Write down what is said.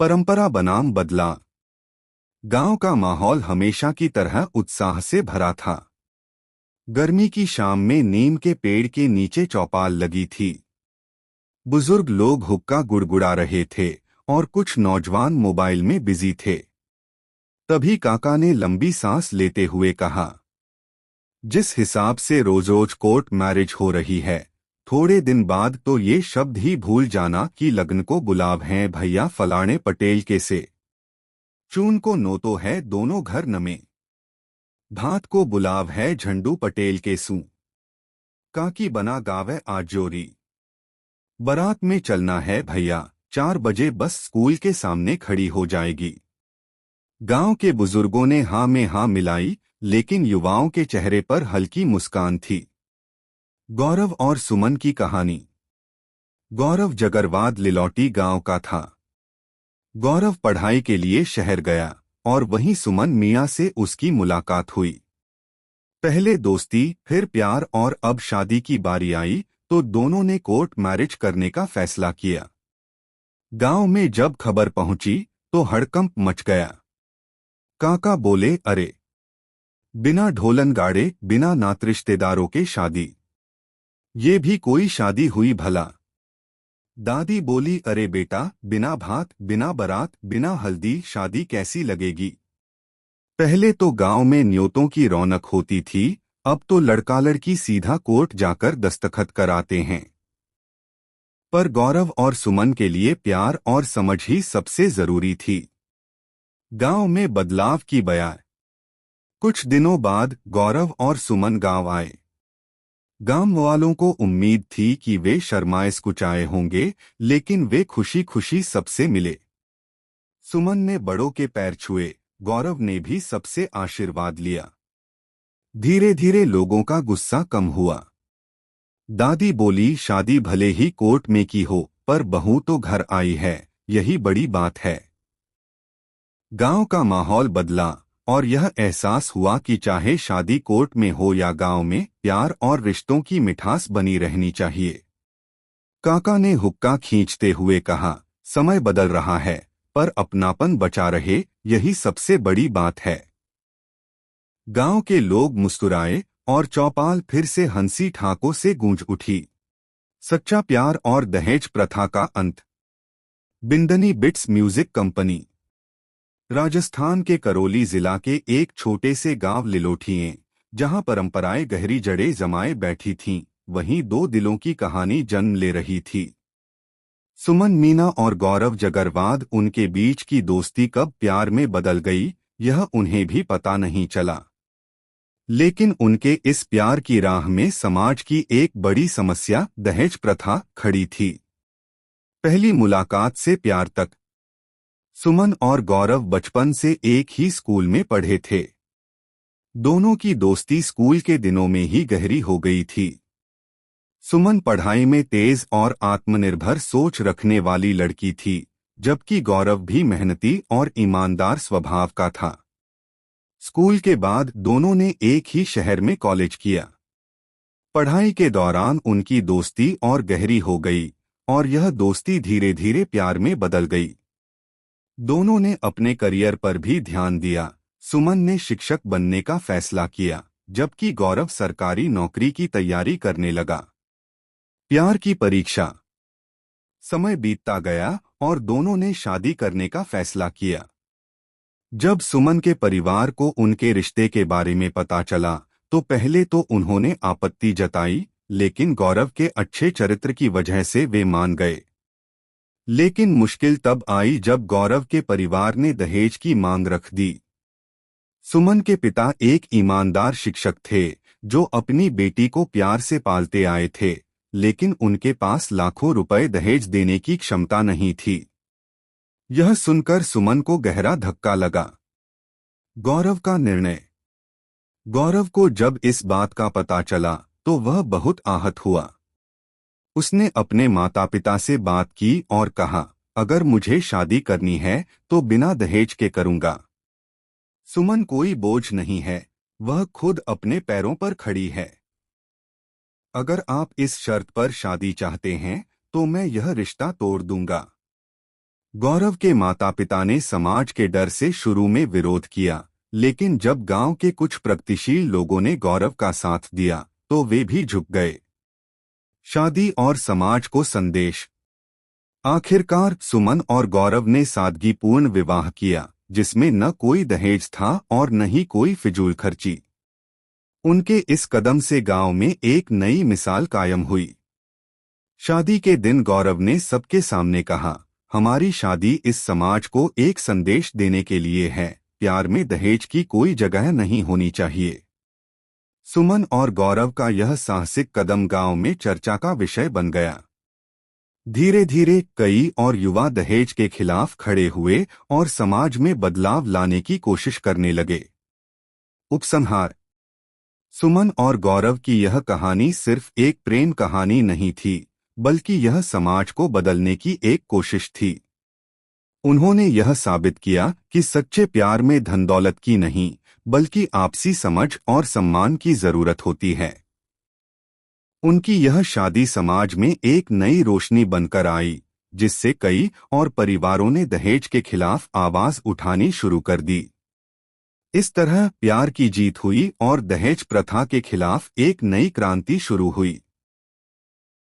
परंपरा बनाम बदला। गांव का माहौल हमेशा की तरह उत्साह से भरा था। गर्मी की शाम में नीम के पेड़ के नीचे चौपाल लगी थी। बुजुर्ग लोग हुक्का गुड़गुड़ा रहे थे और कुछ नौजवान मोबाइल में बिजी थे। तभी काका ने लंबी सांस लेते हुए कहा, जिस हिसाब से रोज रोज कोर्ट मैरिज हो रही है, थोड़े दिन बाद तो ये शब्द ही भूल जाना कि लगन को बुलाव हैं भैया फलाने पटेल के से। चून को नोतो है दोनों घर नमे। भात को बुलाव है झंडू पटेल के सूं। काकी बना गावे आज जोरी। बारात में चलना है भैया, 4 बजे बस स्कूल के सामने खड़ी हो जाएगी। गांव के बुजुर्गों ने हाँ में हाँ मिलाई, लेकिन युवाओं के चेहरे पर हल्की मुस्कान थी। गौरव और सुमन की कहानी। गौरव जगरवाद लिलौटी गांव का था। गौरव पढ़ाई के लिए शहर गया और वहीं सुमन मियाँ से उसकी मुलाकात हुई। पहले दोस्ती, फिर प्यार और अब शादी की बारी आई तो दोनों ने कोर्ट मैरिज करने का फैसला किया। गांव में जब खबर पहुंची तो हड़कंप मच गया। काका बोले, अरे, बिना ढोलन गाड़े, बिना नात रिश्तेदारों के शादी, ये भी कोई शादी हुई भला। दादी बोली, अरे बेटा, बिना भात, बिना बारात, बिना हल्दी शादी कैसी लगेगी। पहले तो गांव में न्योतों की रौनक होती थी, अब तो लड़का लड़की सीधा कोर्ट जाकर दस्तखत कराते हैं। पर गौरव और सुमन के लिए प्यार और समझ ही सबसे जरूरी थी। गांव में बदलाव की बयार। कुछ दिनों बाद गौरव और सुमन गांव आए। गांव वालों को उम्मीद थी कि वे शर्माए कुचाए होंगे, लेकिन वे खुशी खुशी सबसे मिले। सुमन ने बड़ों के पैर छुए, गौरव ने भी सबसे आशीर्वाद लिया। धीरे धीरे लोगों का गुस्सा कम हुआ। दादी बोली, शादी भले ही कोर्ट में की हो, पर बहू तो घर आई है, यही बड़ी बात है। गांव का माहौल बदला और यह एहसास हुआ कि चाहे शादी कोर्ट में हो या गांव में, प्यार और रिश्तों की मिठास बनी रहनी चाहिए। काका ने हुक्का खींचते हुए कहा, समय बदल रहा है, पर अपनापन बचा रहे, यही सबसे बड़ी बात है। गांव के लोग मुस्कुराए और चौपाल फिर से हंसी ठाकों से गूंज उठी। सच्चा प्यार और दहेज प्रथा का अंत। बिंदनी बिट्स म्यूजिक कंपनी। राजस्थान के करौली जिला के एक छोटे से गांव लिलोठिए, जहां परंपराएं गहरी जड़ें जमाए बैठी थीं, वहीं दो दिलों की कहानी जन्म ले रही थी। सुमन मीना और गौरव जगरवाद, उनके बीच की दोस्ती कब प्यार में बदल गई, यह उन्हें भी पता नहीं चला। लेकिन उनके इस प्यार की राह में समाज की एक बड़ी समस्या, दहेज प्रथा, खड़ी थी। पहली मुलाकात से प्यार तक। सुमन और गौरव बचपन से एक ही स्कूल में पढ़े थे। दोनों की दोस्ती स्कूल के दिनों में ही गहरी हो गई थी। सुमन पढ़ाई में तेज और आत्मनिर्भर सोच रखने वाली लड़की थी, जबकि गौरव भी मेहनती और ईमानदार स्वभाव का था। स्कूल के बाद दोनों ने एक ही शहर में कॉलेज किया। पढ़ाई के दौरान उनकी दोस्ती और गहरी हो गई और यह दोस्ती धीरे धीरे प्यार में बदल गई। दोनों ने अपने करियर पर भी ध्यान दिया। सुमन ने शिक्षक बनने का फैसला किया, जबकि गौरव सरकारी नौकरी की तैयारी करने लगा। प्यार की परीक्षा। समय बीतता गया और दोनों ने शादी करने का फैसला किया। जब सुमन के परिवार को उनके रिश्ते के बारे में पता चला तो पहले तो उन्होंने आपत्ति जताई, लेकिन गौरव के अच्छे चरित्र की वजह से वे मान गए। लेकिन मुश्किल तब आई जब गौरव के परिवार ने दहेज की मांग रख दी। सुमन के पिता एक ईमानदार शिक्षक थे, जो अपनी बेटी को प्यार से पालते आए थे, लेकिन उनके पास लाखों रुपए दहेज देने की क्षमता नहीं थी। यह सुनकर सुमन को गहरा धक्का लगा। गौरव का निर्णय। गौरव को जब इस बात का पता चला तो वह बहुत आहत हुआ। उसने अपने माता पिता से बात की और कहा, अगर मुझे शादी करनी है तो बिना दहेज के करूंगा। सुमन कोई बोझ नहीं है, वह खुद अपने पैरों पर खड़ी है। अगर आप इस शर्त पर शादी चाहते हैं तो मैं यह रिश्ता तोड़ दूंगा। गौरव के माता पिता ने समाज के डर से शुरू में विरोध किया, लेकिन जब गांव के कुछ प्रगतिशील लोगों ने गौरव का साथ दिया तो वे भी झुक गए। शादी और समाज को संदेश। आखिरकार सुमन और गौरव ने सादगीपूर्ण विवाह किया, जिसमें न कोई दहेज था और न ही कोई फिजूल खर्ची। उनके इस कदम से गांव में एक नई मिसाल कायम हुई। शादी के दिन गौरव ने सबके सामने कहा, हमारी शादी इस समाज को एक संदेश देने के लिए है, प्यार में दहेज की कोई जगह नहीं होनी चाहिए। सुमन और गौरव का यह साहसिक कदम गांव में चर्चा का विषय बन गया। धीरे धीरे कई और युवा दहेज के खिलाफ खड़े हुए और समाज में बदलाव लाने की कोशिश करने लगे। उपसंहार। सुमन और गौरव की यह कहानी सिर्फ एक प्रेम कहानी नहीं थी, बल्कि यह समाज को बदलने की एक कोशिश थी। उन्होंने यह साबित किया कि सच्चे प्यार में धन दौलत की नहीं, बल्कि आपसी समझ और सम्मान की जरूरत होती है। उनकी यह शादी समाज में एक नई रोशनी बनकर आई, जिससे कई और परिवारों ने दहेज के खिलाफ आवाज उठानी शुरू कर दी। इस तरह प्यार की जीत हुई और दहेज प्रथा के खिलाफ एक नई क्रांति शुरू हुई।